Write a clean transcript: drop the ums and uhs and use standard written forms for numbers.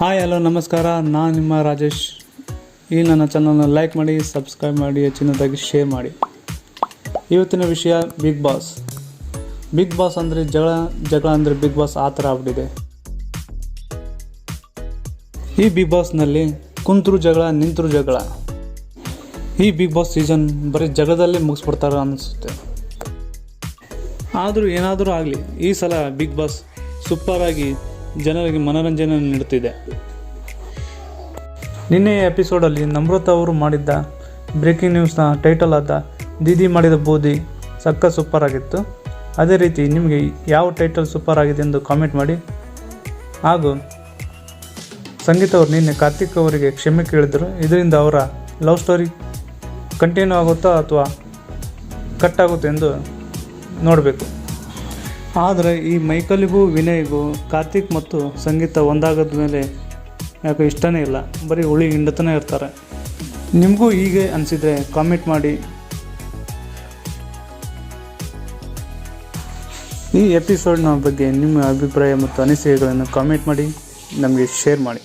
Hi hello ನಮಸ್ಕಾರ, ನಾನು ನಿಮ್ಮ ರಾಜೇಶ್. ಈ ನನ್ನ ಚಾನಲ್ನ ಲೈಕ್ ಮಾಡಿ, ಸಬ್ಸ್ಕ್ರೈಬ್ ಮಾಡಿ, ಹೆಚ್ಚಿನದಾಗಿ ಶೇರ್ ಮಾಡಿ. ಇವತ್ತಿನ ವಿಷಯ ಬಿಗ್ ಬಾಸ್ ಅಂದರೆ ಜಗಳ ಅಂದರೆ ಬಿಗ್ ಬಾಸ್ ಆ ಥರ ಆಗ್ಬಿಟ್ಟಿದೆ. ಈ ಬಿಗ್ ಬಾಸ್ನಲ್ಲಿ ಕುಂತರು ಜಗಳ, ನಿಂತರು ಜಗಳ. ಈ ಬಿಗ್ ಬಾಸ್ ಸೀಸನ್ ಬರೀ ಜಗಳದಲ್ಲೇ ಮುಗಿಸ್ಬಿಡ್ತಾರೆ ಅನಿಸುತ್ತೆ. ಆದರೂ ಏನಾದರೂ ಆಗಲಿ, ಈ ಸಲ ಬಿಗ್ ಬಾಸ್ ಸೂಪರಾಗಿ ಜನರಿಗೆ ಮನೋರಂಜನೆ ನೀಡುತ್ತಿದೆ. ನಿನ್ನೆಯ ಎಪಿಸೋಡಲ್ಲಿ ನಮ್ರತಾ ಅವರು ಮಾಡಿದ್ದ ಬ್ರೇಕಿಂಗ್ ನ್ಯೂಸ್ನ ಟೈಟಲ್ ಆದ ದೀದಿ ಮಾಡಿದ ಬೂದಿ ಸೂಪರ್ ಆಗಿತ್ತು. ಅದೇ ರೀತಿ ನಿಮಗೆ ಯಾವ ಟೈಟಲ್ ಸೂಪರ್ ಆಗಿದೆ ಎಂದು ಕಾಮೆಂಟ್ ಮಾಡಿ. ಹಾಗೂ ಸಂಗೀತ ಅವರು ನಿನ್ನೆ ಕಾರ್ತಿಕ್ ಅವರಿಗೆ ಕ್ಷಮೆ ಕೇಳಿದರು. ಇದರಿಂದ ಅವರ ಲವ್ ಸ್ಟೋರಿ ಕಂಟಿನ್ಯೂ ಆಗುತ್ತಾ ಅಥವಾ ಕಟ್ ಆಗುತ್ತೆ ಎಂದು ನೋಡಬೇಕು. ಆದರೆ ಈ ಮೈಕಲ್ಗೂ ವಿನಯ್ಗೂ ಕಾರ್ತಿಕ್ ಮತ್ತು ಸಂಗೀತ ಒಂದಾಗದ ಮೇಲೆ ಯಾಕೆ ಇಷ್ಟನೇ ಇಲ್ಲ, ಬರೀ ಹುಳಿ ಹಿಂಡತನೇ ಇರ್ತಾರೆ. ನಿಮಗೂ ಹೀಗೆ ಅನಿಸಿದರೆ ಕಾಮೆಂಟ್ ಮಾಡಿ. ಈ ಎಪಿಸೋಡ್ನ ಬಗ್ಗೆ ನಿಮ್ಮ ಅಭಿಪ್ರಾಯ ಮತ್ತು ಅನಿಸಿಕೆಗಳನ್ನು ಕಾಮೆಂಟ್ ಮಾಡಿ, ನಮಗೆ ಶೇರ್ ಮಾಡಿ.